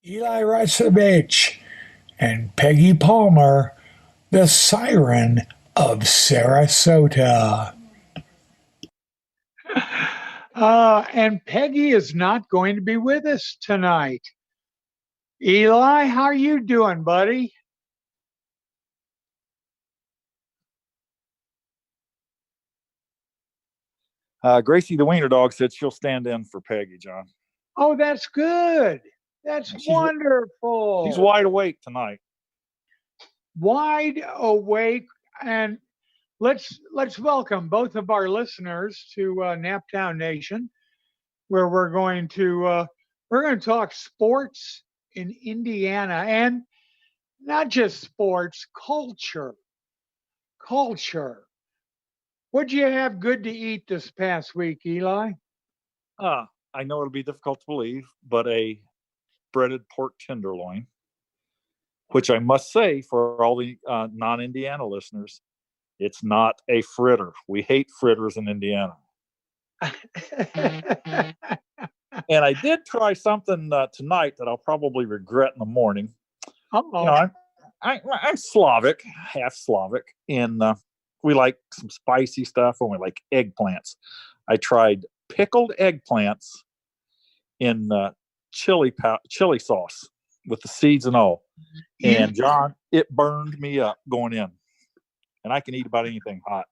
Eli Ricevich and Peggy Palmer, the Siren of Sarasota. And Peggy is not going to be with us tonight. Eli, how are you doing, buddy? Gracie the Wiener Dog said she'll stand in for Peggy, John. Oh, that's good. That's She's wonderful. wide awake tonight. Wide awake, and let's welcome both of our listeners to Naptown Nation, where we're going to talk sports in Indiana, and not just sports, culture. What'd you have good to eat this past week, Eli? I know it'll be difficult to believe, but a breaded pork tenderloin, which I must say for all the non-Indiana listeners, it's not a fritter. We hate fritters in Indiana. And I did try something tonight that I'll probably regret in the morning. Uh-oh. You know, I'm Slavic, half Slavic, and we like some spicy stuff, and we like eggplants. I tried pickled eggplants in chili sauce with the seeds and all. And John, it burned me up going in, and I can eat about anything hot.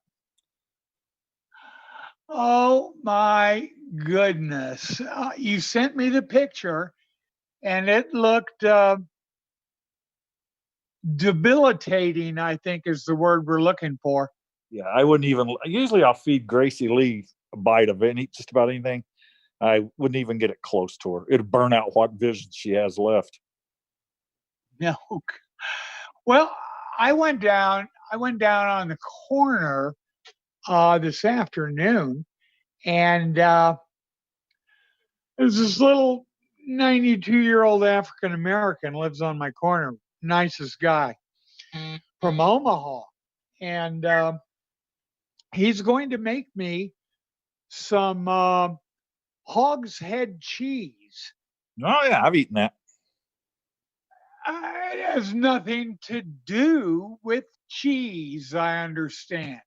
Oh my goodness. You sent me the picture and it looked debilitating, I think is the word we're looking for. Yeah, I wouldn't even. Usually, I'll feed Gracie Lee a bite of just about anything. I wouldn't even get it close to her. It'd burn out what vision she has left. No. Well, I went down on the corner this afternoon, and there's this little 92-year-old African American lives on my corner, nicest guy from Omaha, and he's going to make me some hog's head cheese. Oh yeah, I've eaten that. It has nothing to do with cheese, I understand.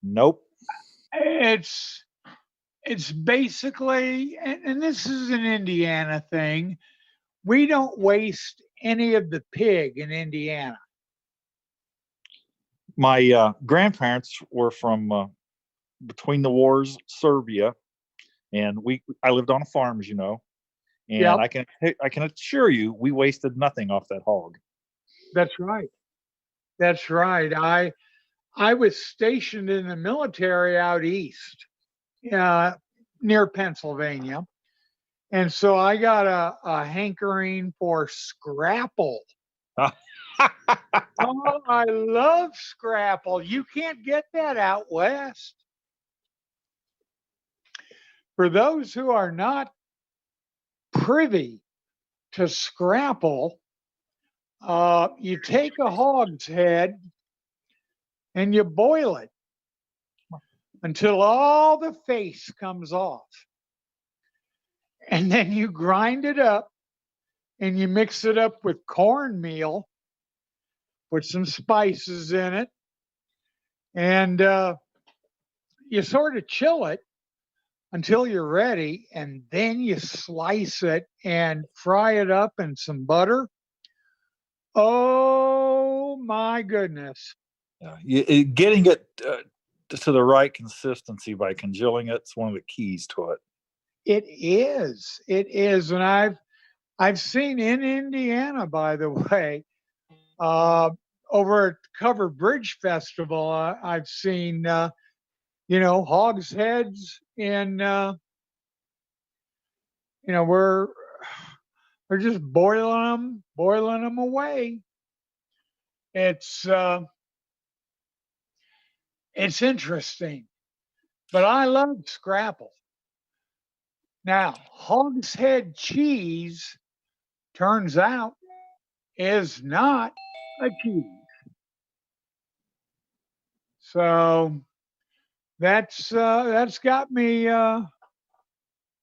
Nope. It's it's basically, and this is an Indiana thing. We don't waste any of the pig in Indiana. My grandparents were from between the wars, Serbia, and I lived on a farm, as you know, and Yep, I can assure you, we wasted nothing off that hog. that's right. That's right. I was stationed in the military out east, uh, near Pennsylvania, and so I got a hankering for scrapple. Oh, I love scrapple. You can't get that out west. For those who are not privy to scrapple, you take a hog's head and you boil it until all the face comes off. And then you grind it up and you mix it up with cornmeal, put some spices in it, and you sort of chill it until you're ready. And then you slice it and fry it up in some butter. Oh my goodness. Yeah, getting it to the right consistency by congealing it's one of the keys to it. It is. It is. And I've seen in Indiana, by the way, uh, over at Cover Bridge Festival, I've seen hogs heads in we're just boiling them away. It's uh, it's interesting, but I love scrapple. Now, hog's head cheese turns out is not a cheese. So that's got me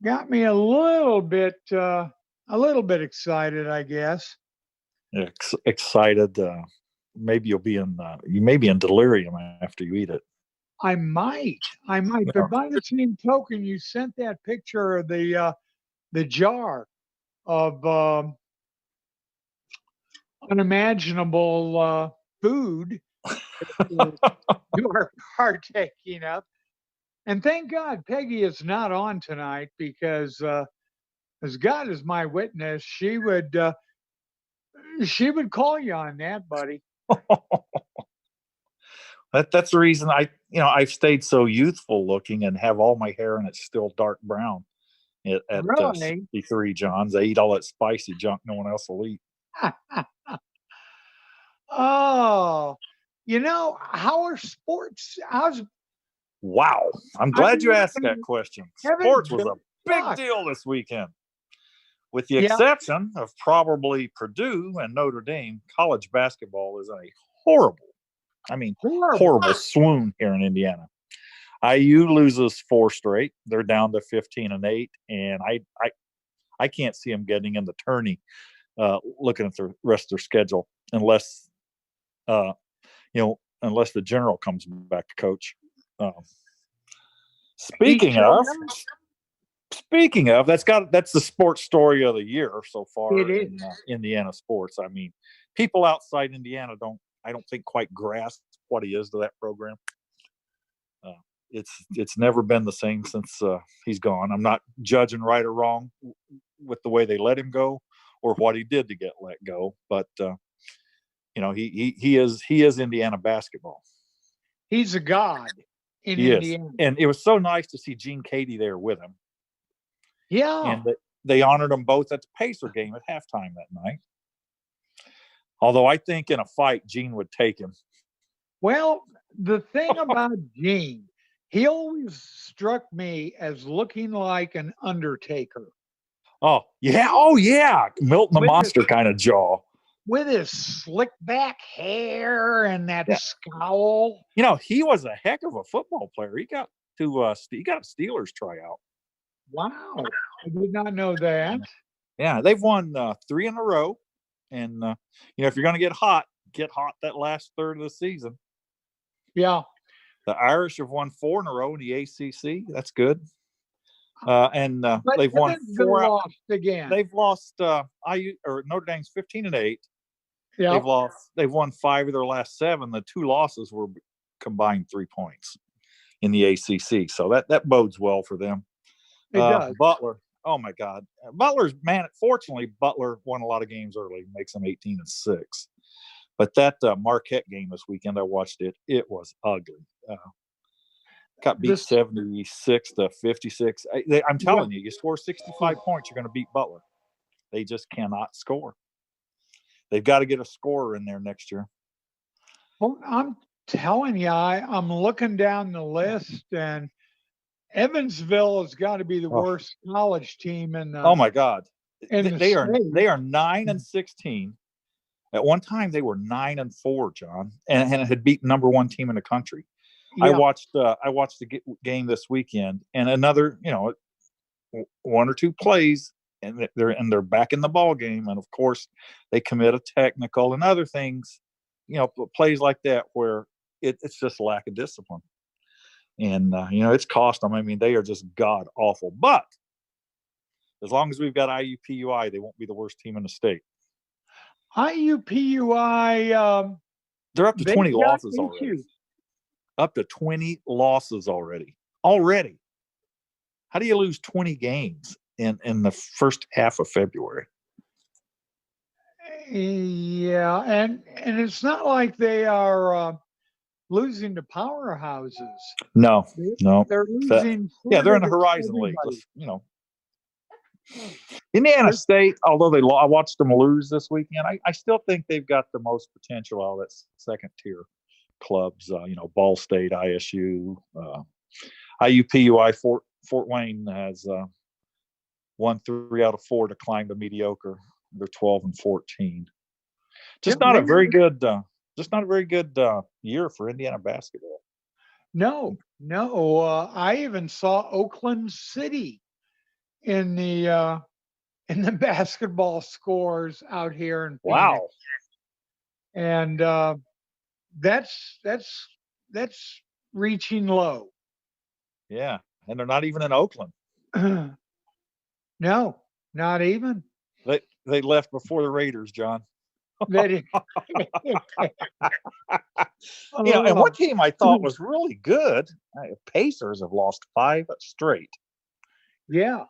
got me a little bit excited, I guess. Excited. Maybe you may be in delirium after you eat it. I might, Yeah. but by the same token, you sent that picture of the jar of unimaginable food that you are partaking of. And thank God Peggy is not on tonight because, as God is my witness, she would call you on that, buddy. That's the reason I've stayed so youthful looking and have all my hair and it's still dark brown at Really? 63, Johns. I eat all that spicy junk no one else will eat. Oh, how are sports? Wow. I'm I glad you mean, asked that question. Sports was a Evansville big sucks. deal this weekend. With the Yeah, exception of probably Purdue and Notre Dame, college basketball is in a horrible, horrible. horrible swoon here in Indiana. IU loses 4 straight. They're down to 15-8, and I can't see them getting in the tourney. Looking at the rest of their schedule, unless unless the general comes back to coach. Uh, He speaking sure of, does. that's the sports story of the year so It far is. in Indiana sports. I mean, people outside Indiana I don't think quite grasp what he is to that program. It's never been the same since he's gone. I'm not judging right or wrong with the way they let him go or what he did to get let go, but he is Indiana basketball. He's a god in He is, Indiana. and it was so nice to see Gene Katie there with him, Yeah. and they honored them both at the Pacer game at halftime that night. Although I think in a fight, Gene would take him. Well, the thing about Gene, he always struck me as looking like an Undertaker. Oh yeah, Milton the With Monster kind of jaw. with his slick back hair and that Yeah. scowl. He was a heck of a football player. He got a Steelers tryout. Wow. I did not know that. Yeah, they've won 3 in a row, and if you're going to get hot that last third of the season. Yeah. The Irish have won 4 in a row in the ACC. That's good. And But they've won Evansville 4. lost again. They've lost IU or Notre Dame's 15-8. Yeah. They've won 5 of their last 7. The 2 losses were combined 3 points in the ACC. So that bodes well for them. It does. Butler. Oh my God. Fortunately, Butler won a lot of games early, makes them 18-6. But that Marquette game this weekend, I watched it. It was ugly. Got beat 76-56. I'm telling you, you score 65 points, you're going to beat Butler. They just cannot score. They've got to get a scorer in there next year. Well, I'm telling you, I'm looking down the list, and Evansville has got to be the worst college team in the. Oh my God, they are state. 9-16. At one time, they were 9-4, John, and had beaten number 1 team in the country. Yeah. I watched the game this weekend, and another, 1 or 2 plays, and they're back in the ball game. And of course, they commit a technical and other things, plays like that where it's just lack of discipline, and it's cost them. I mean, they are just god awful. But as long as we've got IUPUI, they won't be the worst team in the state. IUPUI, they're up to 20 losses already. Up to 20 losses already. How do you lose 20 games in the first half of February? Yeah, and it's not like they are losing to powerhouses. No. They're losing. They're in the Horizon League. Indiana State, although I watched them lose this weekend, I still think they've got the most potential out of that second tier clubs. Ball State, ISU, IUPUI. Fort Wayne has won 3 out of 4 to climb to mediocre. They're 12-14. Just not a very good year for Indiana basketball. No. I even saw Oakland City in the basketball scores out here in Phoenix, Wow. and that's reaching low. Yeah. And they're not even in Oakland. No, not even. They left before the Raiders, John. That is, And one oh, team I thought was really good, Pacers have lost 5 straight. yeah,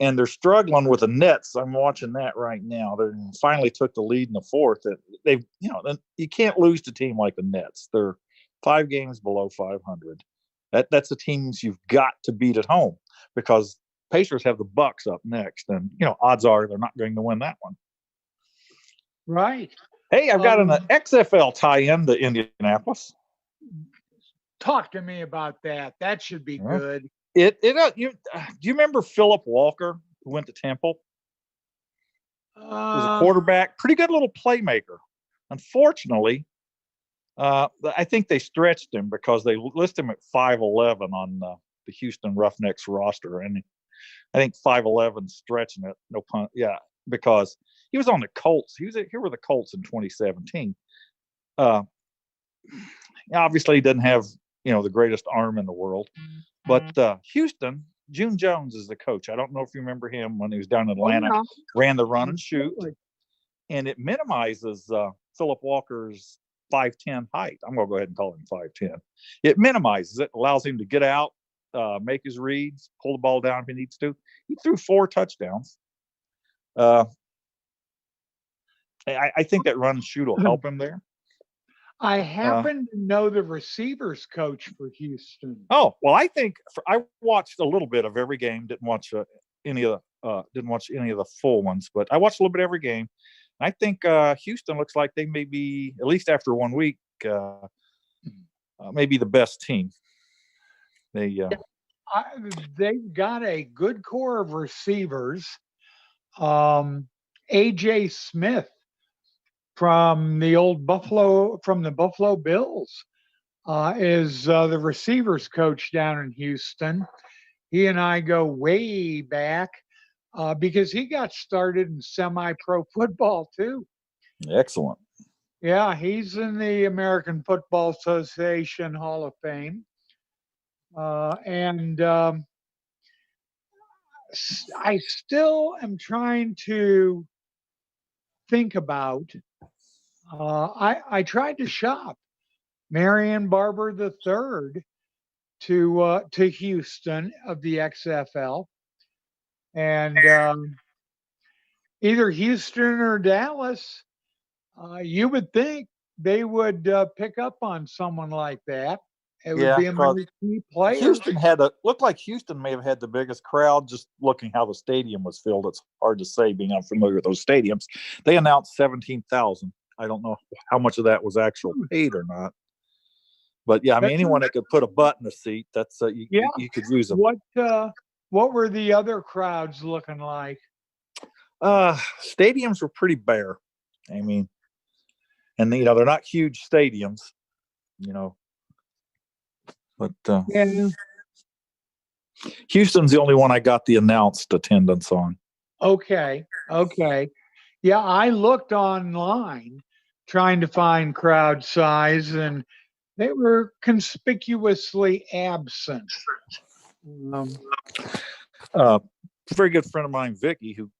And they're struggling with the Nets. I'm watching that right now. They finally took the lead in the fourth. They've, you can't lose to a team like the Nets. They're 5 games below 500. That's the teams you've got to beat at home, because Pacers have the Bucks up next, and odds are they're not going to win that one. right. Hey, I've got an XFL tie-in to Indianapolis. Talk to me about that. That should be good. Do you remember Philip Walker, who went to Temple? He was a quarterback, pretty good little playmaker. Unfortunately, I think they stretched him because they list him at 5'11" on the Houston Roughnecks roster, and I think 5'11" stretching it. No pun. Yeah, because he was on the Colts. Here were the Colts in 2017. Obviously, he didn't have the greatest arm in the world, but Houston, June Jones is the coach. I don't know if you remember him when he was down in Atlanta. Oh, yeah. Ran the run and shoot, and it minimizes Philip Walker's 5'10" height. I'm going to go ahead and call him 5'10". It minimizes it, allows him to get out, make his reads, pull the ball down if he needs to. He threw 4 touchdowns. I think that run and shoot will help him there. I happen to know the receivers coach for Houston. Oh, well, I watched a little bit of every game. Didn't watch any of the full ones, but I watched a little bit of every game. I think Houston looks like they may be, at least after 1 week, maybe the best team. They've got a good core of receivers. AJ Smith from the Buffalo Bills is the receivers coach down in Houston. He and I go way back because he got started in semi-pro football too. Excellent. Yeah, he's in the American Football Association Hall of Fame. And I still am trying to think about. I tried to shop Marion Barber III to Houston of the XFL, and either Houston or Dallas. You would think they would pick up on someone like that. It would be a key player. Houston looked like Houston may have had the biggest crowd. Just looking how the stadium was filled, it's hard to say being unfamiliar with those stadiums. They announced 17,000. I don't know how much of that was actual paid or not. But yeah, I mean, anyone that could put a butt in a seat, that's you could use them. What were the other crowds looking like? Stadiums were pretty bare. I mean, and they're not huge stadiums, but Houston's the only one I got the announced attendance on. Okay. Yeah, I looked online trying to find crowd size, and they were conspicuously absent. A very good friend of mine, Vicky, who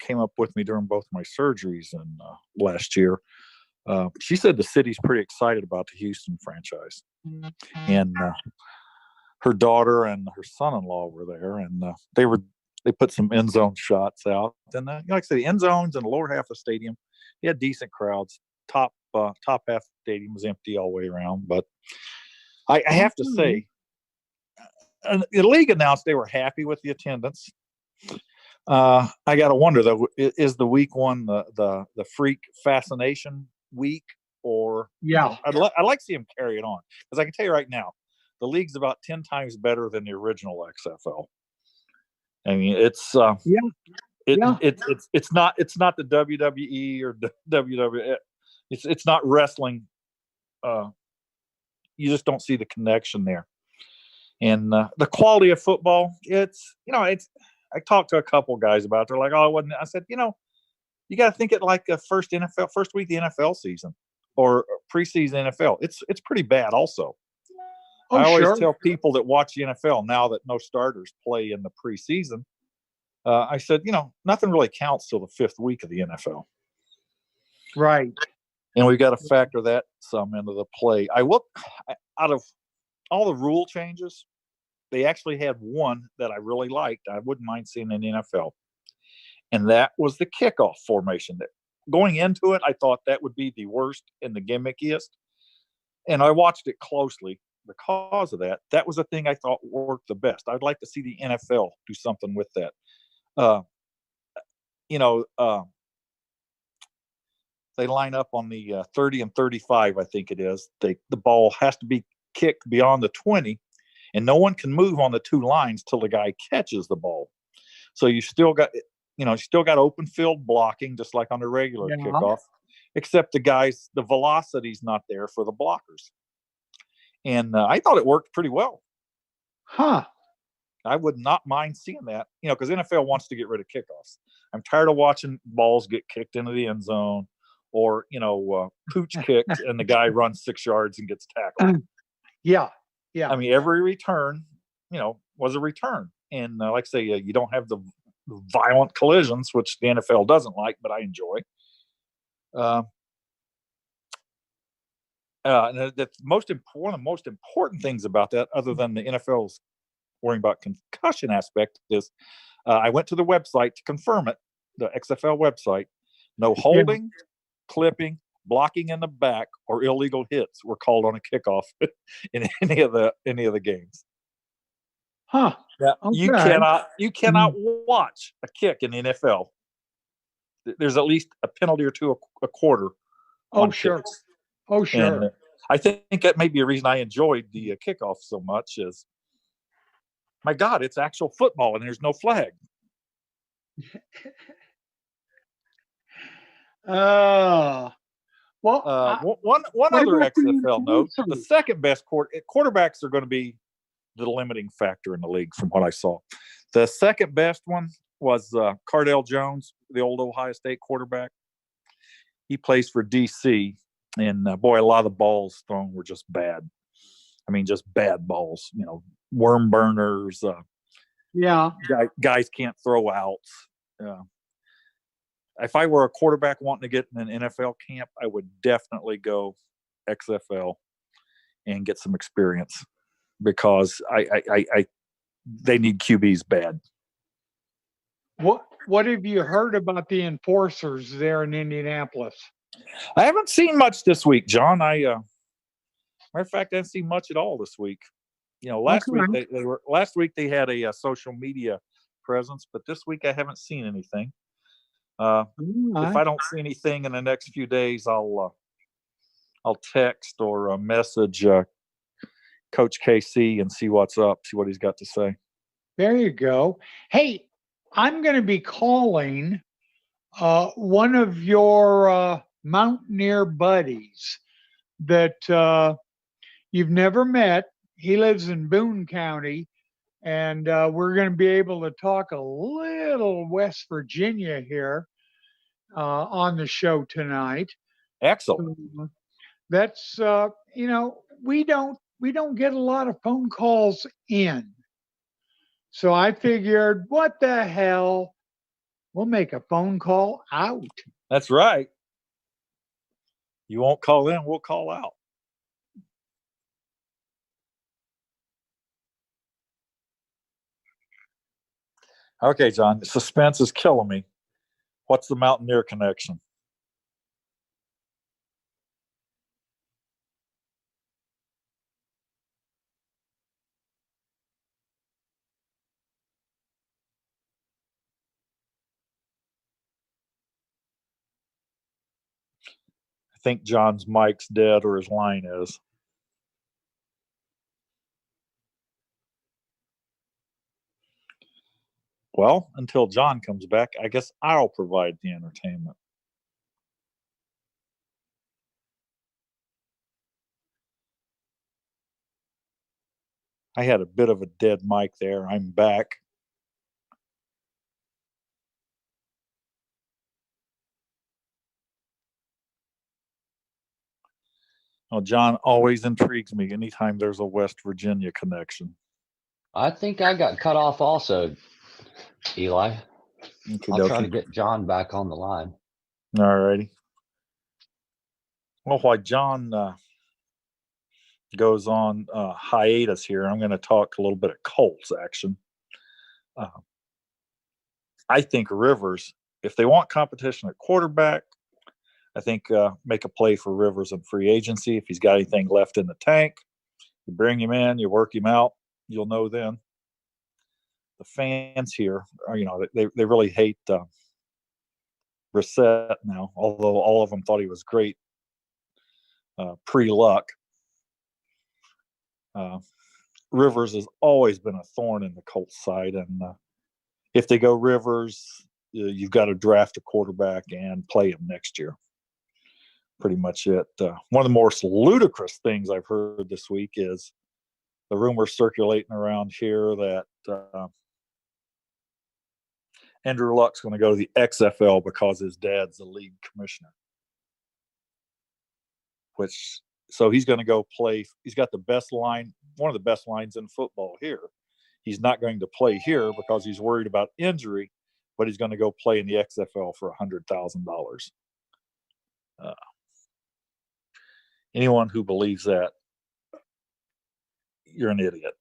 came up with me during both my surgeries in last year. She said the city's pretty excited about the Houston franchise, and her daughter and her son-in-law were there, and they put some end zone shots out. And like I said, the end zones in the lower half of the stadium, you had decent crowds. Top half of the stadium was empty all the way around. But I have to say, the league announced they were happy with the attendance. I got to wonder though, is the week one the freak fascination week, or I'd like to see them carry it on, because I can tell you right now, the league's about 10 times better than the original XFL. I mean, it's it's not the WWE or WWE. It's not wrestling. You just don't see the connection there, and the quality of football. It's I talked to a couple guys about it. They're like, oh, it wasn't. I said, you got to think it like a first week of the NFL season or preseason NFL. It's pretty bad also. Oh, I always sure. tell people that watch the NFL now that no starters play in the preseason. I said, nothing really counts till the fifth week of the NFL. Right. And we've got to factor that some into the play. Out of all the rule changes, they actually had one that I really liked. I wouldn't mind seeing in the NFL. And that was the kickoff formation. That going into it, I thought that would be the worst and the gimmickiest. And I watched it closely because of that. That was the thing I thought worked the best. I'd like to see the NFL do something with that. They line up on the 30 and 35, I think it is. The ball has to be kicked beyond the 20, and no one can move on the two lines till the guy catches the ball. So you still got open field blocking, just like on the regular kickoff, except the velocity's not there for the blockers. And I thought it worked pretty well. Huh. I would not mind seeing that, because NFL wants to get rid of kickoffs. I'm tired of watching balls get kicked into the end zone or, pooch kicked and the guy runs 6 yards and gets tackled. Yeah. I mean, every return, was a return. And like I say, you don't have the violent collisions, which the NFL doesn't like, but I enjoy. And that's one of the most important things about that, other than the NFL's worrying about concussion aspect, is I went to the website to confirm it, the XFL website. No holding, clipping, blocking in the back, or illegal hits were called on a kickoff in any of the games. Huh. Yeah, Okay. you cannot watch a kick in the NFL. There's at least a penalty or two a quarter. Oh, sure. Kicks. Oh, sure. And I think that may be a reason I enjoyed the kickoff so much. Is, my God, it's actual football and there's no flag. Well, one other XFL note: the second best quarterbacks are going to be the limiting factor in the league, from what I saw. The second best one was Cardell Jones, the old Ohio State quarterback. He plays for DC, and boy, a lot of the balls thrown were just bad. I mean, just bad balls. Worm burners. Guys can't throw outs. If I were a quarterback wanting to get in an NFL camp, I would definitely go XFL and get some experience, because they need QBs bad. What have you heard about the enforcers there in Indianapolis? I haven't seen much this week, John. Matter of fact, I didn't see much at all this week. Last week they had a social media presence, but this week I haven't seen anything. If I don't see anything in the next few days, I'll text or message Coach KC and see what's up, see what he's got to say. There you go. Hey, I'm going to be calling one of your mountaineer buddies that you've never met. He lives in Boone County, and we're going to be able to talk a little West Virginia here on the show tonight. Excellent. That's we don't get a lot of phone calls in, so I figured, what the hell, we'll make a phone call out. That's right. You won't call in, we'll call out. Okay, John, suspense is killing me. What's the Mountaineer connection? I think John's mic's dead, or his line is. Well, until John comes back, I guess I'll provide the entertainment. I had a bit of a dead mic there. I'm back. Well, John always intrigues me anytime there's a West Virginia connection. I think I got cut off also, Eli. Okay, I'll try to get John back on the line. All righty. Well, while John goes on hiatus here, I'm going to talk a little bit of Colts action. I think Rivers, if they want competition at quarterback, I think make a play for Rivers in free agency. If he's got anything left in the tank, you bring him in, you work him out, you'll know then. The fans here, they really hate Brissett now, although all of them thought he was great pre-luck. Rivers has always been a thorn in the Colts side, and if they go Rivers, you've got to draft a quarterback and play him next year. Pretty much it. One of the most ludicrous things I've heard this week is the rumor circulating around here that Andrew Luck's going to go to the XFL because his dad's the league commissioner. So he's going to go play. He's got the best line, one of the best lines in football here. He's not going to play here because he's worried about injury, but he's going to go play in the XFL for $100,000. Anyone who believes that, you're an idiot.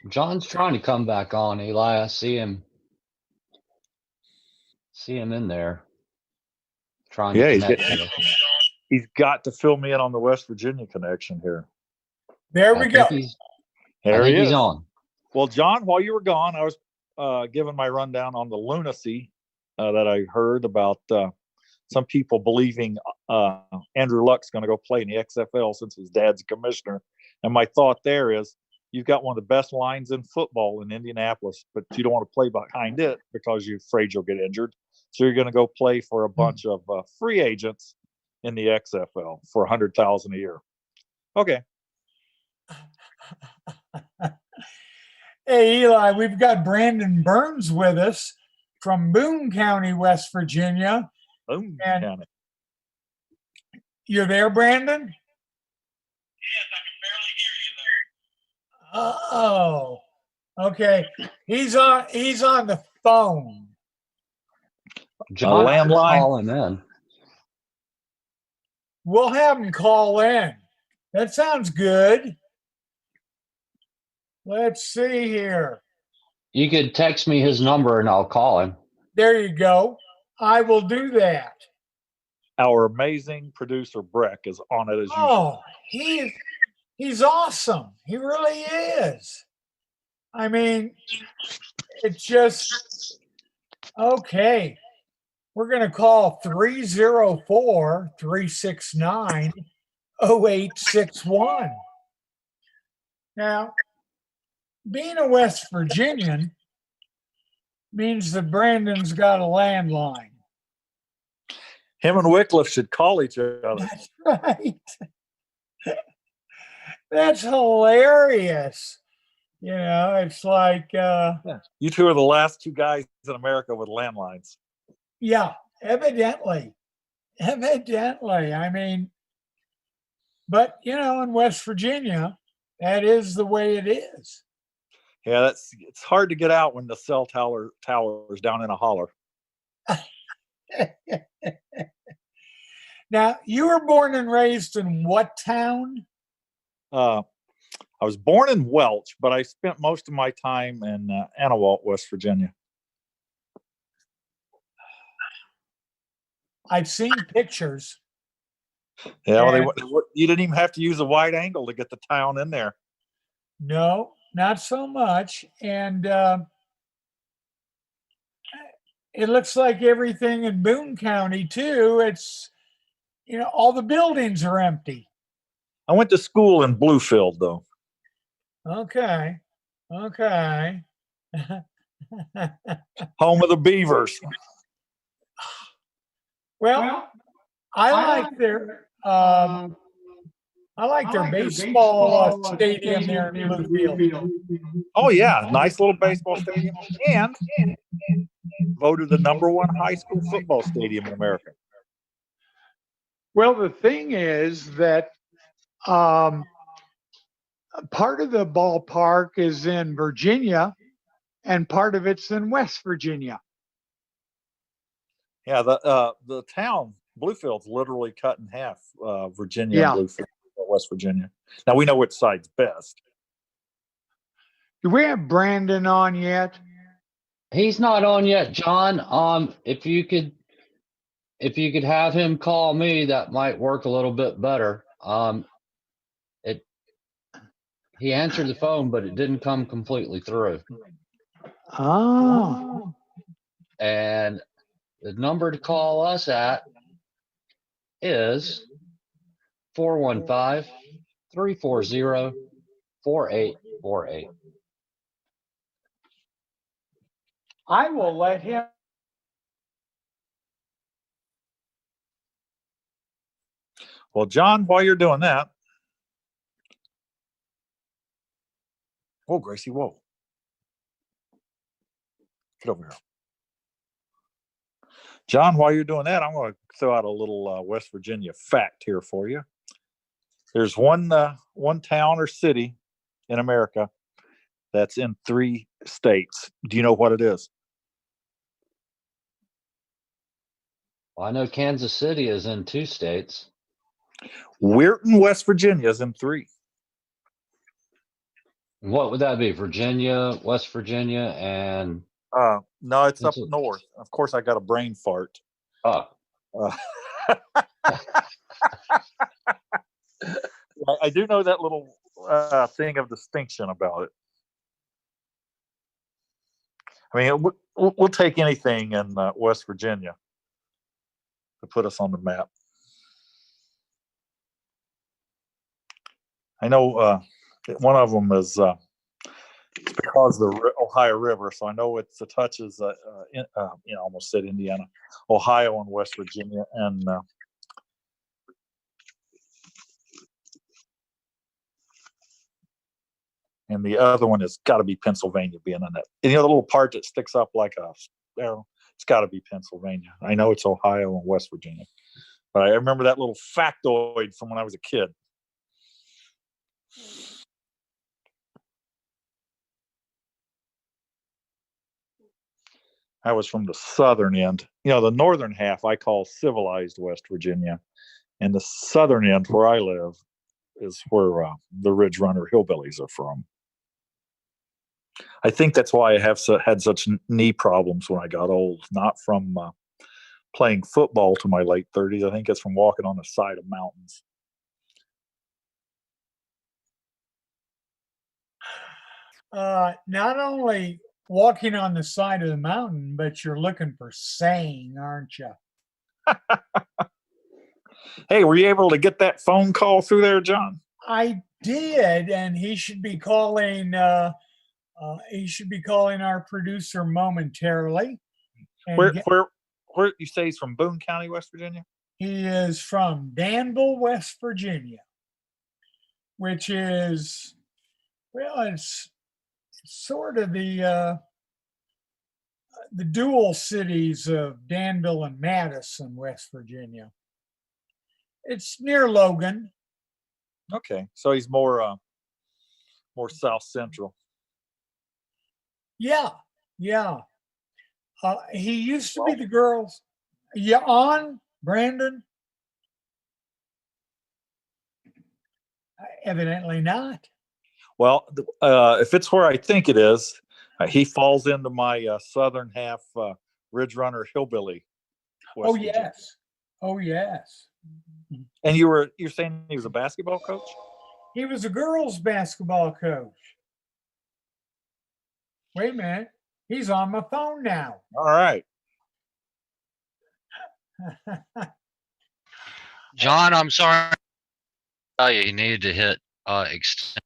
John's trying to come back on, Eli. I see him in there trying to connect. He's got to fill me in on the West Virginia connection here. There we go. There he is. He's on. Well, John, while you were gone, I was giving my rundown on the lunacy that I heard about some people believing Andrew Luck's going to go play in the XFL since his dad's a commissioner. And my thought there is, you've got one of the best lines in football in Indianapolis, but you don't want to play behind it because you're afraid you'll get injured. So you're going to go play for a bunch of free agents in the XFL for $100,000 a year. Okay. Hey, Eli, we've got Brandon Burns with us from Boone County, West Virginia. Boone County. You're there, Brandon? Yes, I can barely hear you there. Oh, okay. He's on the phone. John, landline. Calling in. We'll have him call in. That sounds good. Let's see here. You could text me his number and I'll call him. There you go. I will do that. Our amazing producer Breck is on it as usual. Oh, he's awesome. He really is. I mean, it's just okay. We're going to call 304-369-0861. Now, being a West Virginian means that Brandon's got a landline. Him and Wycliffe should call each other. That's right. That's hilarious. You know, it's like you two are the last two guys in America with landlines. Yeah, evidently. I mean, but you know, in West Virginia, that is the way it is. Yeah, it's hard to get out when the cell tower's down in a holler. Now, you were born and raised in what town? I was born in Welch, but I spent most of my time in Anawalt, West Virginia. I've seen pictures. Yeah, well, you didn't even have to use a wide angle to get the town in there. No, not so much. And it looks like everything in Boone County, too. It's, you know, all the buildings are empty. I went to school in Bluefield, though. Okay. Home of the Beavers. Well, I like I like their baseball stadium there in Bluefield. Oh yeah, nice little baseball stadium, and voted the #1 high school football stadium in America. Well, the thing is that part of the ballpark is in Virginia and part of it's in West Virginia. Yeah, the town Bluefield's literally cut in half. Virginia Yeah. and Bluefield, West Virginia. Now we know which side's best. Do we have Brandon on yet? He's not on yet, John. If you could have him call me, that might work a little bit better. He answered the phone, but it didn't come completely through. Oh. And the number to call us at is 415-340-4848. I will let him. Well, John, while you're doing that, whoa, Gracie, whoa, get over here. John, while you're doing that, I'm going to throw out a little West Virginia fact here for you. There's one town or city in America that's in 3 states. Do you know what it is? Well, I know Kansas City is in 2 states. Weirton, West Virginia is in 3. What would that be? Virginia, West Virginia, and No, it's up north. Of course, I got a brain fart. oh, I do know that little thing of distinction about it. I mean, we'll take anything in West Virginia to put us on the map. I know one of them is it's because of the Ohio River, so I know it touches, almost said Indiana, Ohio, and West Virginia, and the other one has got to be Pennsylvania, being in that. And, the little part that sticks up like a arrow, it's got to be Pennsylvania. I know it's Ohio and West Virginia, but I remember that little factoid from when I was a kid. I was from the southern end. The northern half I call civilized West Virginia, and the southern end where I live is where the Ridge Runner hillbillies are from. I think that's why I had such knee problems when I got old, not from playing football to my late 30s. I think it's from walking on the side of mountains. Not only walking on the side of the mountain, but you're looking for saying, aren't you? Hey, were you able to get that phone call through there, John? I did, and he should be calling. He should be calling our producer momentarily. Where you say he's from Boone County, West Virginia? He is from Danville, West Virginia, which is, well, it's sort of the dual cities of Danville and Madison, West Virginia. It's near Logan. Okay, so he's more south central. Yeah. He used to be the girls. You on, Brandon? Evidently not. Well, if it's where I think it is, he falls into my southern half Ridge Runner hillbilly. Oh yes. Oh yes. And you're saying he was a basketball coach? He was a girls' basketball coach. Wait a minute. He's on my phone now. All right. John, I'm sorry. Tell you, he needed to hit extend.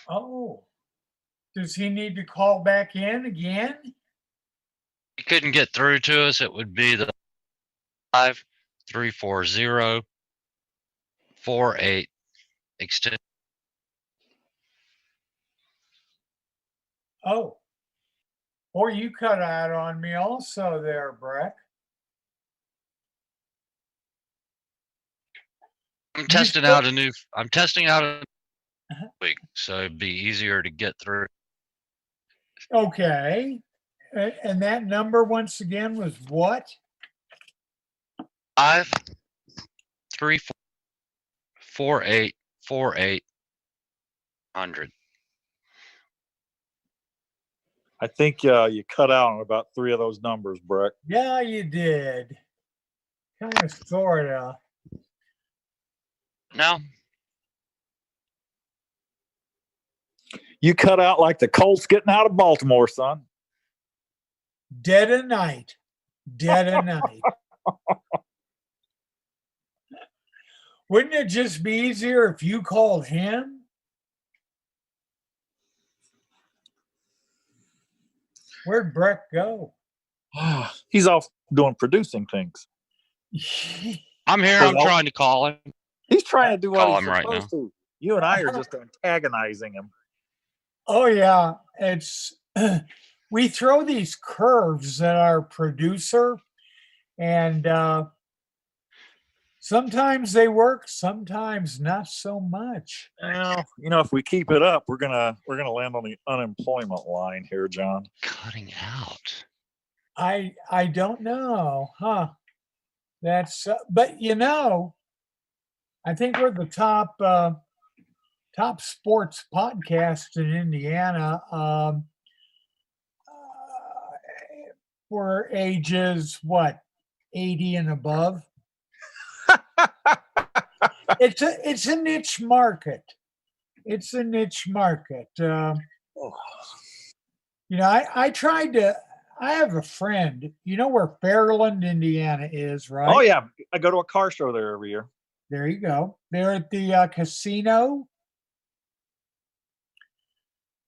Oh. Does he need to call back in again? He couldn't get through to us. It would be the 5340 48 extend. Oh. Or you cut out on me also there, Breck. I'm testing out a week, so it'd be easier to get through. Okay. And that number once again was what? 5 3 4 8 4 8 100. I think you cut out on about 3 of those numbers, Breck. Yeah, you did. Kind of, sort of. No, You cut out like the Colts getting out of Baltimore, son. Dead of night. Dead of night. Wouldn't it just be easier if you called him? Where'd Breck go? He's off doing producing things. I'm here. I'm trying to call him. He's trying to do what Call he's him right supposed to. You and I are just antagonizing him. Oh yeah, it's we throw these curves at our producer, and sometimes they work, sometimes not so much. Well, if we keep it up, we're gonna land on the unemployment line here, John. Cutting out. I don't know, huh? That's but I think we're the top sports podcast in Indiana. For ages what, 80 and above. It's a niche market. It's a niche market. I tried to. I have a friend. You know where Fairland, Indiana is, right? Oh yeah, I go to a car show there every year. There you go. They're at the casino.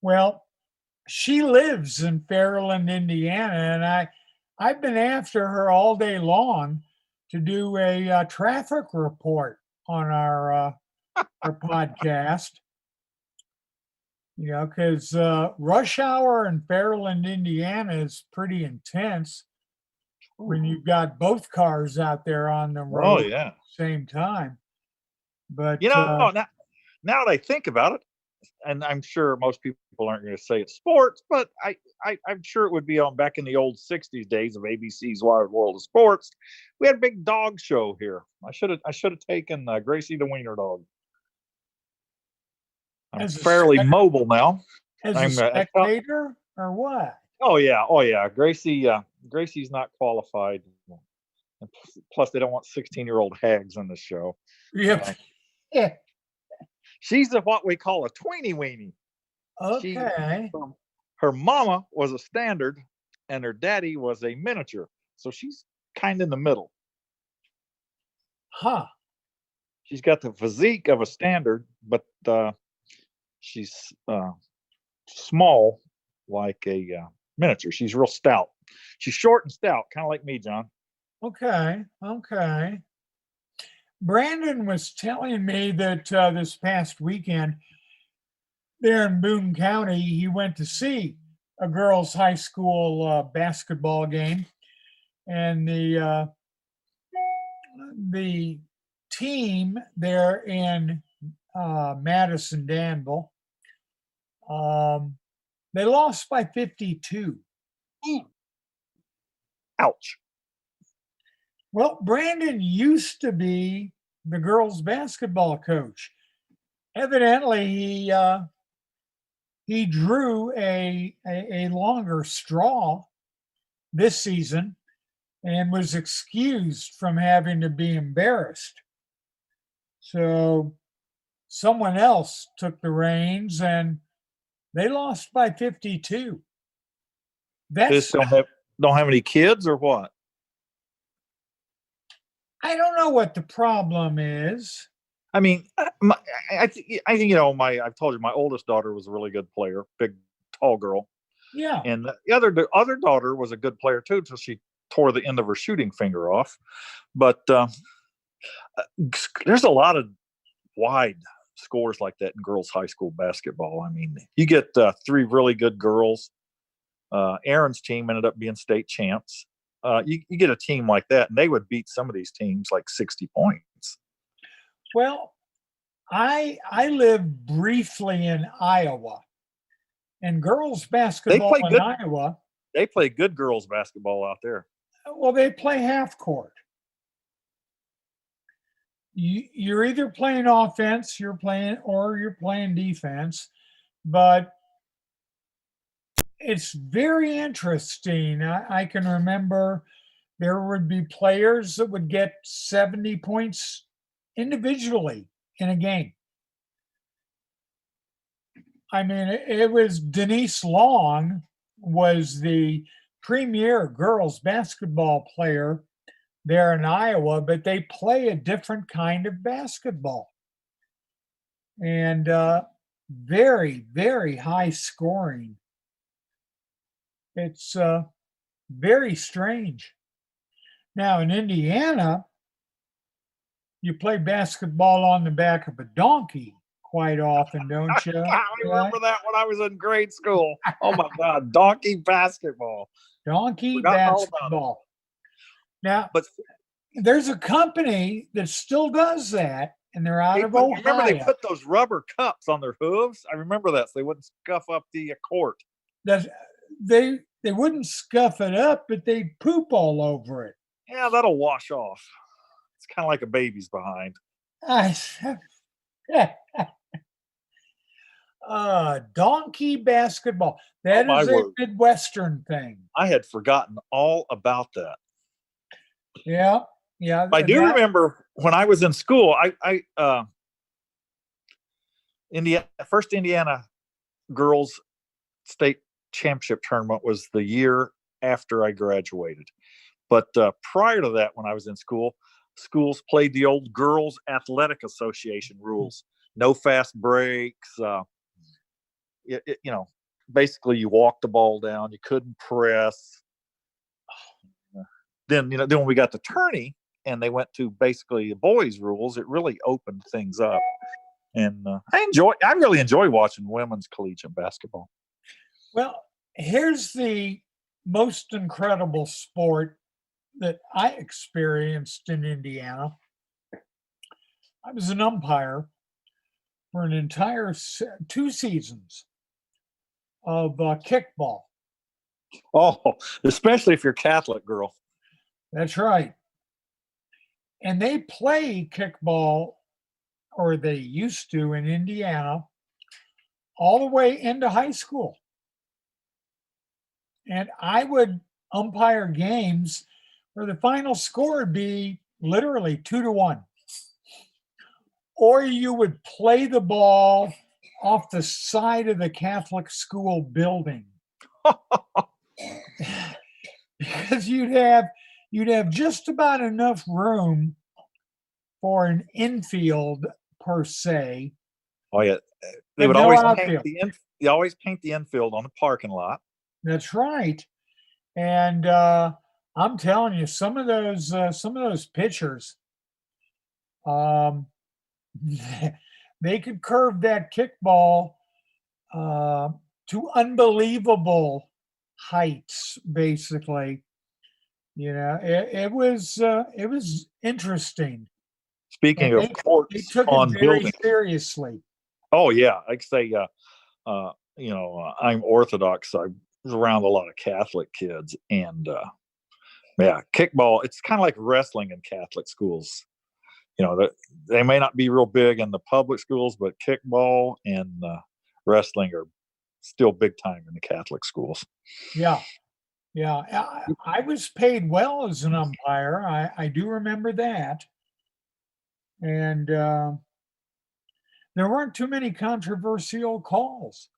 Well, she lives in Fairland, Indiana, and I've been after her all day long to do a traffic report on our podcast. Because rush hour in Fairland, Indiana is pretty intense when you've got both cars out there on the road Oh yeah. at the same time. But now that I think about it, and I'm sure most people aren't going to say it's sports, but I'm sure it would be on back in the old '60s days of ABC's Wide World of Sports. We had a big dog show here. I should have taken Gracie the Wiener Dog. I'm fairly mobile now. As a spectator or what? Oh yeah. Gracie's not qualified. And plus, they don't want 16-year-old hags on the show. Yep. Yeah. She's what we call a tweeny weenie. Okay. Her mama was a standard, and her daddy was a miniature. So she's kind of in the middle. Huh. She's got the physique of a standard, but she's small like a miniature. She's real stout. She's short and stout, kind of like me, John. Okay. Brandon was telling me that this past weekend there in Boone County, he went to see a girls' high school basketball game, and the team there in Madison Danville, they lost by 52. Ouch. Well, Brandon used to be the girls' basketball coach. Evidently, he drew a longer straw this season and was excused from having to be embarrassed. So someone else took the reins, and they lost by 52. They just don't have any kids or what? I don't know what the problem is. I mean, I think I've told you my oldest daughter was a really good player, big, tall girl. Yeah. And the other daughter was a good player too, until she tore the end of her shooting finger off. But there's a lot of wide scores like that in girls high school basketball. I mean, you get three really good girls. Aaron's team ended up being state champs. You get a team like that, and they would beat some of these teams like 60 points. Well, I lived briefly in Iowa, and girls basketball play in good. Iowa, They play good girls basketball out there. well, they play half court. You're either playing offense, you're playing defense, but it's very interesting. I can remember there would be players that would get 70 points individually in a game. I mean, it was Denise Long was the premier girls basketball player there in Iowa, but they play a different kind of basketball. And very, very high scoring. It's very strange. Now in Indiana, you play basketball on the back of a donkey quite often, don't you? I remember that when I was in grade school. Oh my God, donkey basketball. Donkey Forgotten all about it. basketball. Now, But there's a company that still does that, and they're out of remember they Ohio. put those rubber cups on their hooves? I remember that, so they wouldn't scuff up the court. They wouldn't scuff it up, but they'd poop all over it. Yeah, that'll wash off. It's kind of like a baby's behind. Donkey basketball. That Oh, my is a word. Midwestern thing. I had forgotten all about that. Yeah. I do remember when I was in school, first Indiana girls state championship tournament was the year after I graduated. But prior to that, when I was in school, schools played the old Girls Athletic Association rules. No fast breaks. Basically you walked the ball down. You couldn't press. Then when we got to tourney and they went to basically the boys' rules, it really opened things up. And I really enjoy watching women's collegiate basketball. Well, here's the most incredible sport that I experienced in Indiana. I was an umpire for an entire 2 seasons of kickball. Oh, especially if you're Catholic, girl. That's right. And they play kickball, or they used to in Indiana, all the way into high school. And I would umpire games where the final score would be literally 2-1. Or you would play the ball off the side of the Catholic school building. Because you'd have just about enough room for an infield per se. Oh yeah, they would always paint the infield on the parking lot. That's right. And I'm telling you, some of those pitchers, they could curve that kickball to unbelievable heights. Basically, it was interesting. Speaking of They courts took on it very buildings. seriously. Oh yeah, like say, I'm Orthodox. So I was around a lot of Catholic kids, and kickball. It's kind of like wrestling in Catholic schools. They may not be real big in the public schools, but kickball and wrestling are still big time in the Catholic schools. Yeah. I was paid well as an umpire. I do remember that. And there weren't too many controversial calls.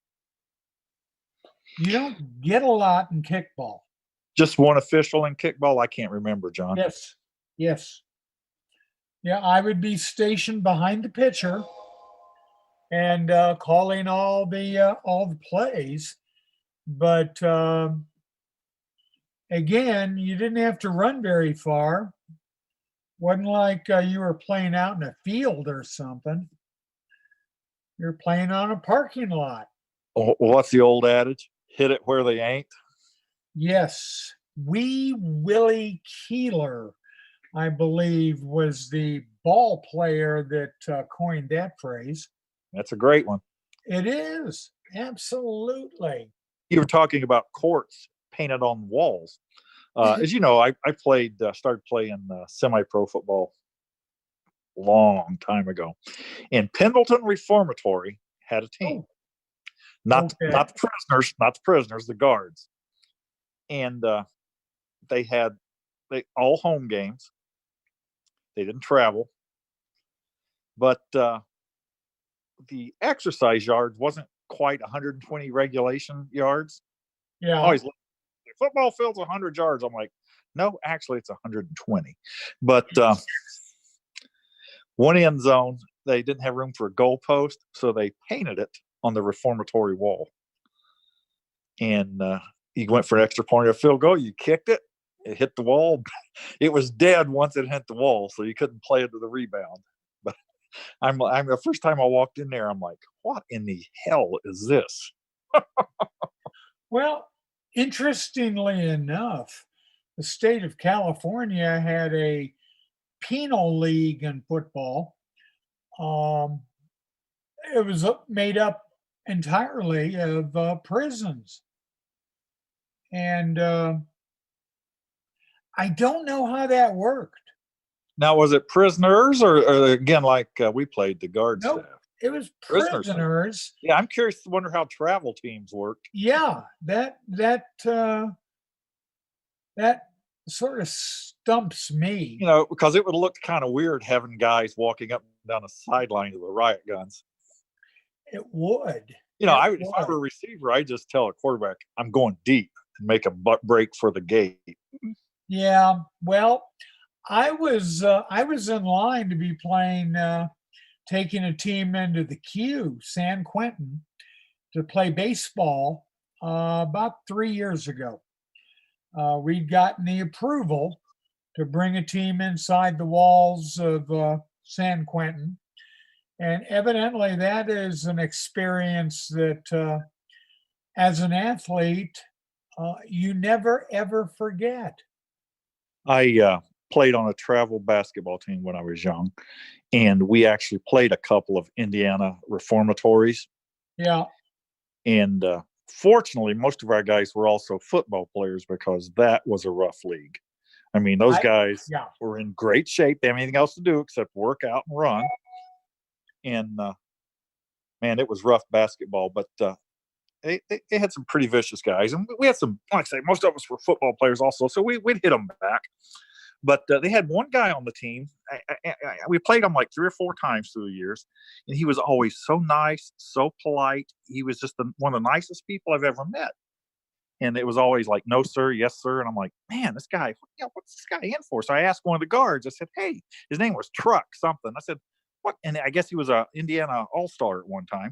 You don't get a lot in kickball. Just one official in kickball? I can't remember, John. Yes. Yeah, I would be stationed behind the pitcher and calling all the plays. But again, you didn't have to run very far. Wasn't like you were playing out in a field or something. You're playing on a parking lot. What's the old adage? Hit it where they ain't. Yes. Wee Willie Keeler, I believe, was the ball player that coined that phrase. That's a great one. It is. Absolutely. You were talking about courts painted on walls. As you know, I started playing semi-pro football long time ago, and Pendleton Reformatory had a team. Oh, Not okay. not the prisoners, the guards. And they all home games. They didn't travel, but the exercise yards wasn't quite 120 regulation yards. Yeah. Always, the football field's 100 yards. I'm like, no, actually it's 120. But one end zone, they didn't have room for a goalpost, so they painted it on the reformatory wall. And you went for an extra point or a field goal, you kicked it, it hit the wall. It was dead once it hit the wall, so you couldn't play into the rebound. But I'm the first time I walked in there, I'm like, what in the hell is this? Well, interestingly enough, the state of California had a penal league in football. It was made up entirely of prisons. And I don't know how that worked. Now, was it prisoners or again, like we played the guard Nope. staff? It was Prisoners. prisoners. Yeah, I'm curious to wonder how travel teams worked. Yeah, that sort of stumps me. You know, because it would look kind of weird having guys walking up and down the sideline with riot guns. It would. You know, It if I were a would. receiver, I just tell a quarterback, I'm going deep and make a butt break for the gate. Yeah. Well, I was in line to be playing, taking a team into the Q, San Quentin, to play baseball about 3 years ago. We'd gotten the approval to bring a team inside the walls of San Quentin. And evidently, that is an experience that, as an athlete, you never, ever forget. I played on a travel basketball team when I was young, and we actually played a couple of Indiana reformatories. Yeah. And fortunately, most of our guys were also football players because that was a rough league. I mean, those guys Yeah. were in great shape. They didn't have anything else to do except work out and run. And man, it was rough basketball, but they had some pretty vicious guys. And we had some, like I say, most of us were football players also, so we'd hit them back. But they had one guy on the team. We played him like 3 or 4 times through the years, and he was always so nice, so polite. He was just one of the nicest people I've ever met. And it was always like, no, sir, yes, sir. And I'm like, man, this guy, what's this guy in for? So I asked one of the guards, I said, hey, his name was Truck something. I said, what? And I guess he was a Indiana All-Star at one time.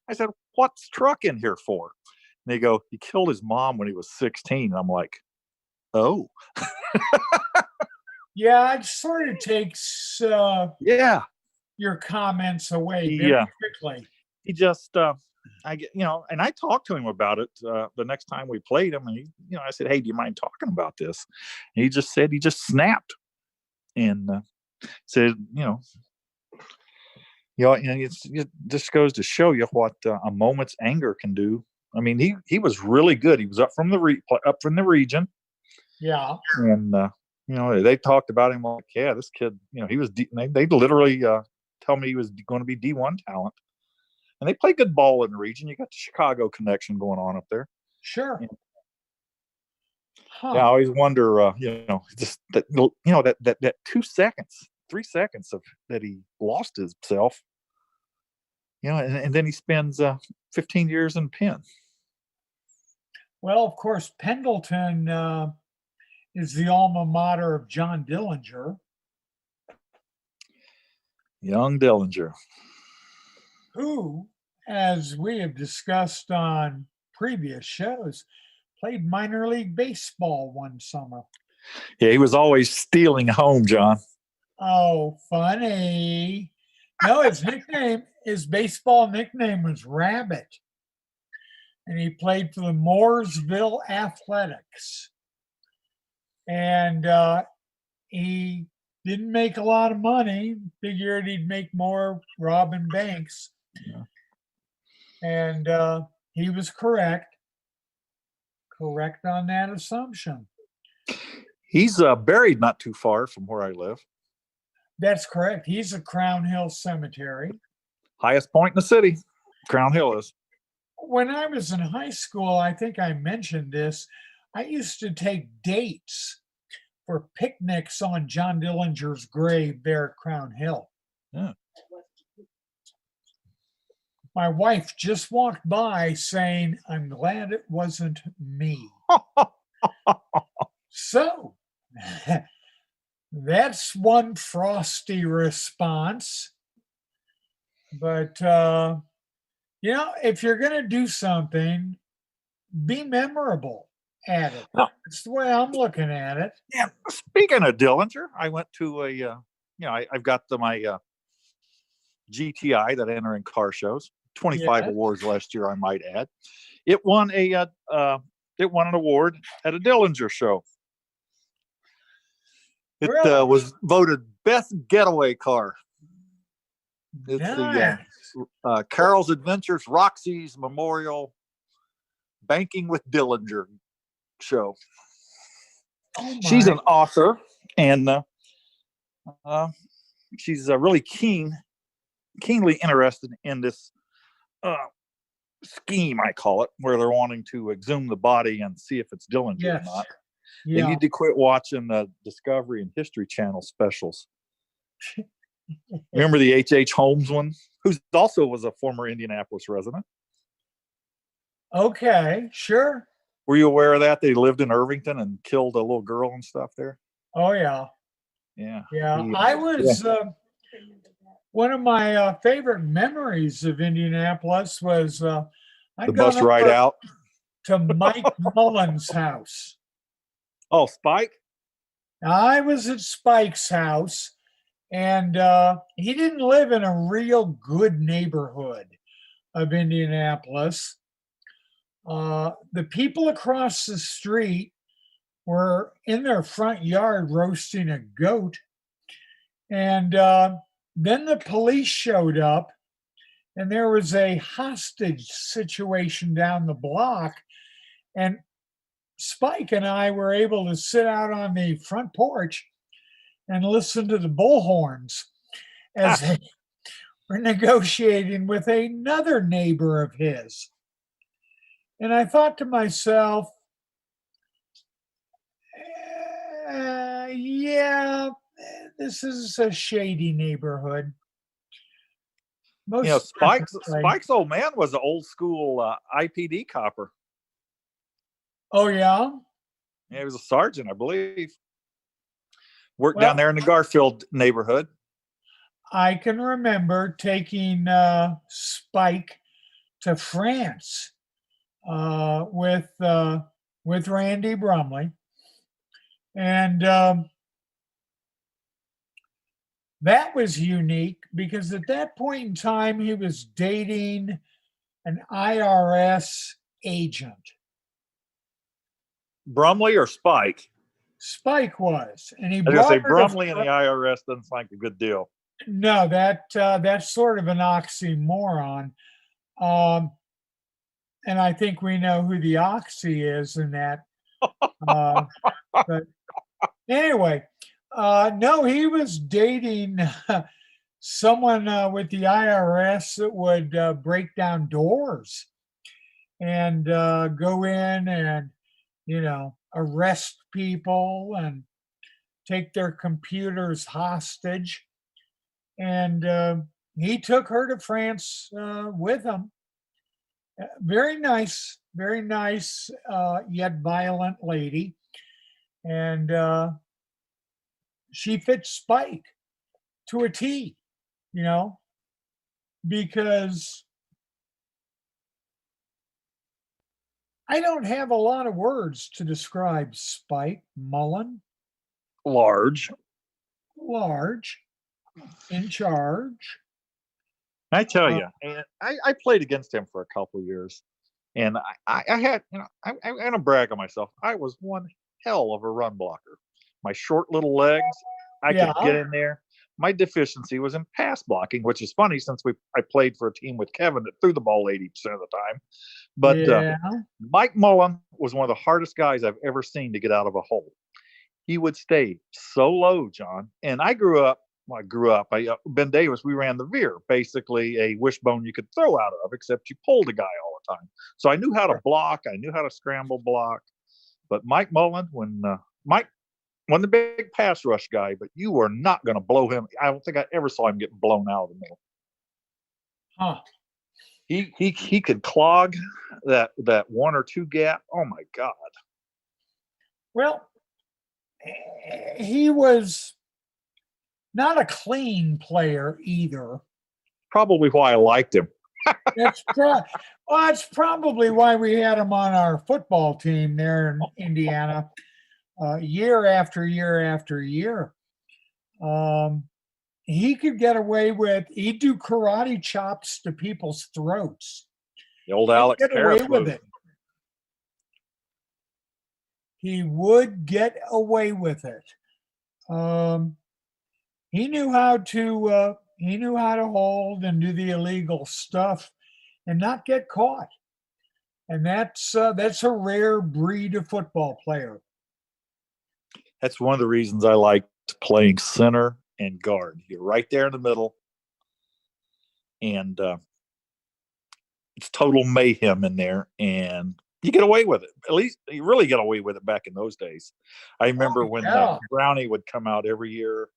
I said, what's Truck in here for? And they go, he killed his mom when he was 16. And I'm like, oh. Yeah, it sort of takes Yeah. your comments away He, very quickly. He just, and I talked to him about it the next time we played him. And I said, hey, do you mind talking about this? And he just said, he just snapped and said, and it just goes to show you what a moment's anger can do. I mean, he was really good. He was up from the region. Yeah. And they talked about him like, yeah, this kid, he was. They literally tell me he was going to be D1 talent. And they play good ball in the region. You got the Chicago connection going on up there. Sure. Yeah, I always wonder, just that, that 2 seconds, 3 seconds of that he lost himself. And then he spends 15 years in pen. Well, of course, Pendleton is the alma mater of John Dillinger. Young Dillinger. Who, as we have discussed on previous shows, played minor league baseball one summer. Yeah, he was always stealing home, John. Oh, funny. No, his his baseball nickname was Rabbit, and he played for the Mooresville Athletics. And he didn't make a lot of money. Figured he'd make more robbing banks. Yeah. And he was correct on that assumption. He's buried not too far from where I live. That's correct. He's at Crown Hill Cemetery. Highest point in the city, Crown Hill is. When I was in high school, I think I mentioned this, I used to take dates for picnics on John Dillinger's grave there at Crown Hill. Yeah. My wife just walked by saying, I'm glad it wasn't me. So that's one frosty response. But, if you're going to do something, be memorable at it. No. That's the way I'm looking at it. Yeah. Speaking of Dillinger, I went to I've got my GTI that I enter in car shows. 25 Yeah. awards last year, I might add. It won an award at a Dillinger show. It Really? was voted best getaway car. It's Nice. the Carol's Adventures Roxy's Memorial Banking with Dillinger show. Oh She's my. an author, and she's really keenly interested in this scheme, I call it, where they're wanting to exhume the body and see if it's Dillinger or Yes. not. Yeah. They need to quit watching the Discovery and History Channel specials. Remember the H.H. Holmes one, who also was a former Indianapolis resident? Okay, sure. Were you aware of that? They lived in Irvington and killed a little girl and stuff there. Oh, yeah. Yeah. Yeah. He- I was, one of my favorite memories of Indianapolis was I'd The bus gone ride over out. to Mike Mullen's house. Oh, Spike. I was at Spike's house, and he didn't live in a real good neighborhood of Indianapolis. The people across the street were in their front yard roasting a goat. And then the police showed up, and there was a hostage situation down the block. And Spike and I were able to sit out on the front porch and listen to the bullhorns as they were negotiating with another neighbor of his. And I thought to myself, yeah, this is a shady neighborhood. Most definitely. Spike's old man was an old school IPD copper. Oh, yeah? Yeah, he was a sergeant, I believe. Worked Well- down there in the Garfield neighborhood. I can remember taking Spike to France with Randy Brumley, and that was unique because at that point in time he was dating an IRS agent. Brumley or Spike? Spike was, and he I was gonna say brought her to Brumley and the IRS doesn't sound like a good deal. No, that's sort of an oxymoron. And I think we know who the oxy is in that. But anyway, no, he was dating someone with the IRS that would break down doors and go in and, arrest people and take their computers hostage. And he took her to France with him. Very nice, yet violent lady. And she fits Spike to a T, because I don't have a lot of words to describe Spike Mullen. Large. Large, in charge, I tell you, and I played against him for a couple of years, and I had, I'm gonna brag on myself. I was one hell of a run blocker. My short little legs, I Yeah. could get in there. My deficiency was in pass blocking, which is funny since I played for a team with Kevin that threw the ball 80% of the time. But Yeah. Mike Mullen was one of the hardest guys I've ever seen to get out of a hole. He would stay so low, John. And I grew up. Well, I grew up. Ben Davis. We ran the veer, basically a wishbone you could throw out of, except you pulled a guy all the time. So I knew how to block. I knew how to scramble block. But Mike Mullen, when Mike wasn't the big pass rush guy, but you were not going to blow him. I don't think I ever saw him get blown out of the middle. Huh. He could clog that 1 or 2 gap. Oh my God. Well, he was not a clean player either. Probably why I liked him. That's probably why we had him on our football team there in Indiana, year after year after year. He could get away with. He'd do karate chops to people's throats. The old He'd Alex get Harris away with move. it. He would get away with it. He knew how to hold and do the illegal stuff and not get caught. And that's a rare breed of football player. That's one of the reasons I liked playing center and guard. You're right there in the middle, and it's total mayhem in there, and you get away with it. At least you really get away with it back in those days. I remember when Brownie would come out every year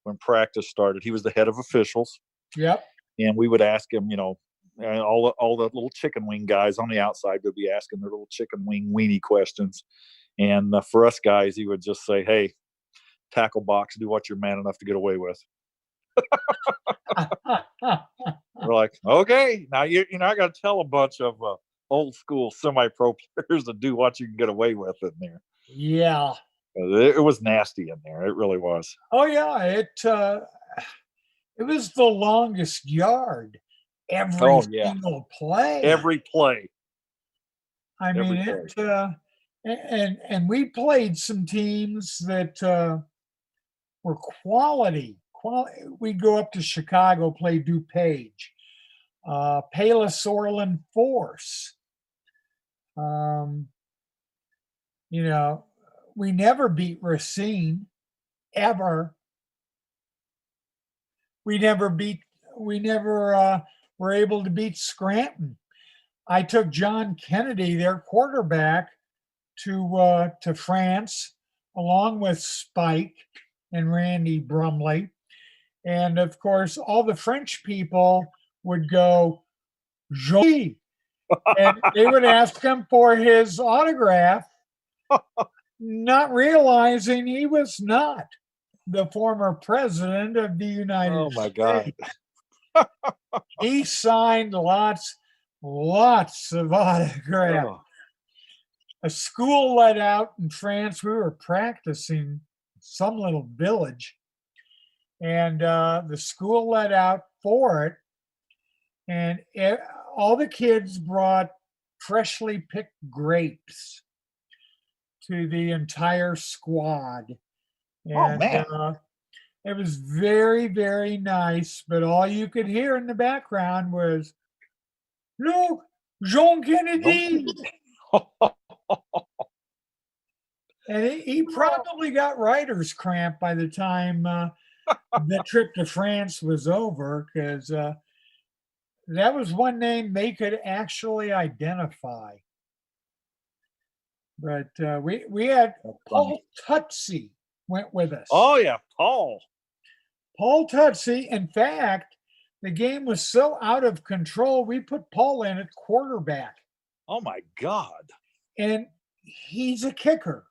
when practice started. He was the head of officials. Yep. And we would ask him, and all the little chicken wing guys on the outside would be asking their little chicken wing weenie questions. And for us guys, he would just say, "Hey, tackle box, do what you're man enough to get away with." We're like, okay, now I got to tell a bunch of old school semi-pro players to do what you can get away with in there. Yeah. It was nasty in there. It really was. Oh yeah, it was the longest yard every single play. Every play. I mean, and we played some teams that were quality. We'd go up to Chicago, play DuPage, Palos Orland Force. We never beat Racine, ever. We never were able to beat Scranton. I took John Kennedy, their quarterback, to France, along with Spike and Randy Brumley. And of course, all the French people would go, Jean, and they would ask him for his autograph, not realizing he was not the former president of the United States. Oh my God. He signed lots of autographs. Oh. A school let out in France. We were practicing some little village, and the school let out for it, and all the kids brought freshly picked grapes to the entire squad. And, man. it was very, very nice, but all you could hear in the background was, "Look, Jean Kennedy." And he probably got writer's cramp by the time the trip to France was over, because that was one name they could actually identify. But we had Paul Tutsi went with us. Oh yeah, Paul Tutsi. In fact, the game was so out of control, we put Paul in at quarterback. Oh my God. And he's a kicker.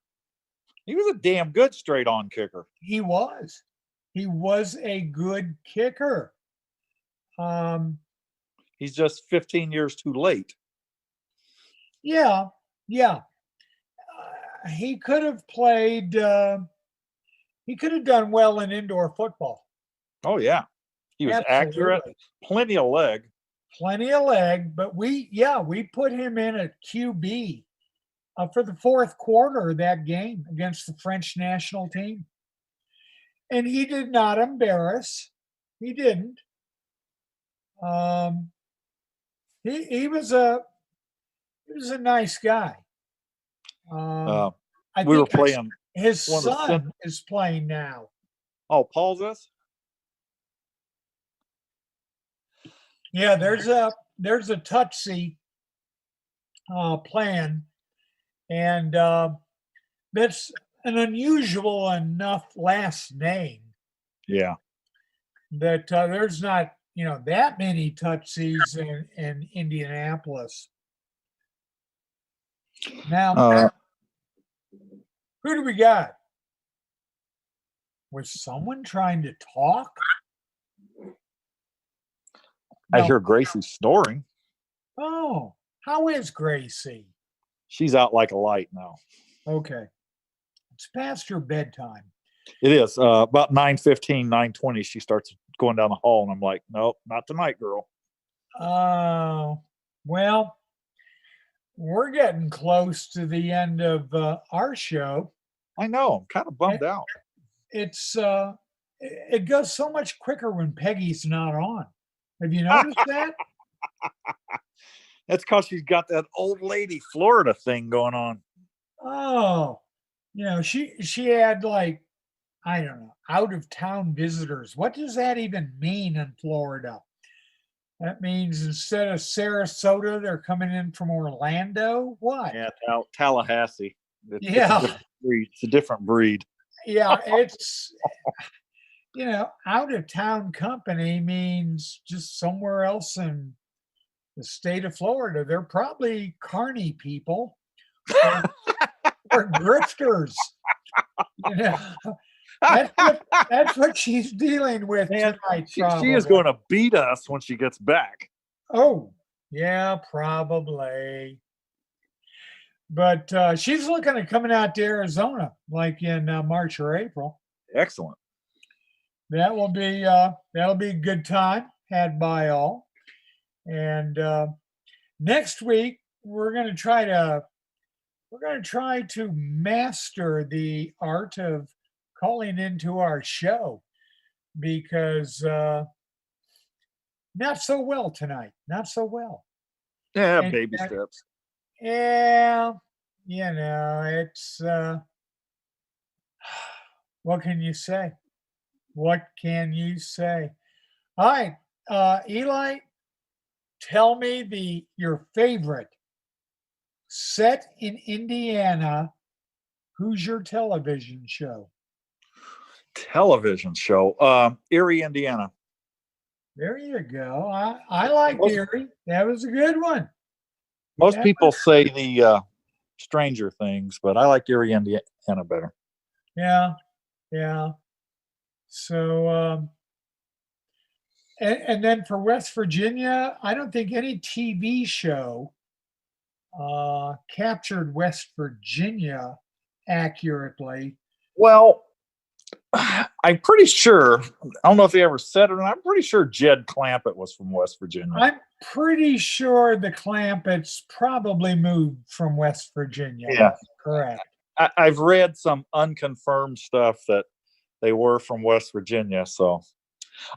He was a damn good straight on kicker. He was a good kicker. He's just 15 years too late. Yeah. He could have played. He could have done well in indoor football. Oh yeah. He was accurate, Absolutely. plenty of leg. Plenty of leg, but we put him in at QB for the fourth quarter of that game against the French national team. And he did not embarrass. He didn't. He was a nice guy. Uh, I we were think playing. his one of the son is playing now. Oh, Paul's this? Yeah, there's a Tutsi plan, and that's an unusual enough last name Yeah. that there's not that many Tutsis in Indianapolis. Now, who do we got? Was someone trying to talk? I No. hear Gracie snoring. Oh, how is Gracie? She's out like a light now. Okay. It's past her bedtime. It is about 9:15, 9:20. She starts going down the hall, and I'm like, nope, not tonight, girl. Oh, well, we're getting close to the end of our show. I know. I'm kind of bummed out. It goes so much quicker when Peggy's not on. Have you noticed that? That's because she's got that old lady Florida thing going on. Oh, she had like, I don't know, out of town visitors. What does that even mean in Florida? That means instead of Sarasota, they're coming in from Orlando. What? Yeah, Tallahassee. Yeah. It's a different breed. Yeah, it's out of town company means just somewhere else in the state of Florida. They're probably carny people or grifters. That's what she's dealing with Man, tonight. she is going to beat us when she gets back. Oh, yeah, probably. But she's looking at coming out to Arizona, like in March or April. Excellent. That'll be a good time had by all. And next week we're going to try to master the art of calling into our show, because not so well tonight. Not so well. Yeah, And, baby steps. Yeah, it's what can you say? What can you say? All right, Eli, tell me your favorite set in Indiana Hoosier television show. Television show. Erie, Indiana. There you go. I like Erie. That was a good one. Most people say the Stranger Things, but I like Erie, Indiana better. Yeah. So, and then for West Virginia, I don't think any TV show captured West Virginia accurately. Well, I'm pretty sure, I don't know if they ever said it, or not, I'm pretty sure Jed Clampett was from West Virginia. I'm pretty sure the Clampetts probably moved from West Virginia. Yeah. Correct. I've read some unconfirmed stuff that they were from West Virginia. So,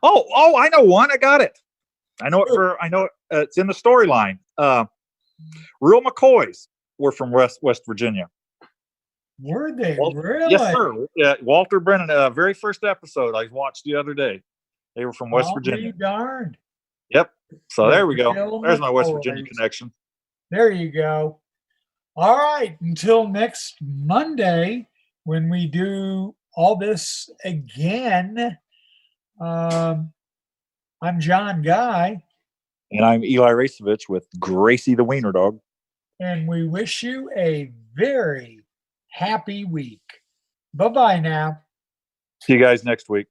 I know one. I got it. I know it. It's in the storyline. Real McCoys were from West Virginia. Were they really? Yes, sir. Yeah, Walter Brennan. Very first episode I watched the other day. They were from West Virginia. Be darned. Yep. So The there we go. Real There's my West McCoys. Virginia connection. There you go. All right. Until next Monday, when we do all this again. I'm John Guy. And I'm Eli Racevich with Gracie the Wiener Dog. And we wish you a very happy week. Bye-bye now. See you guys next week.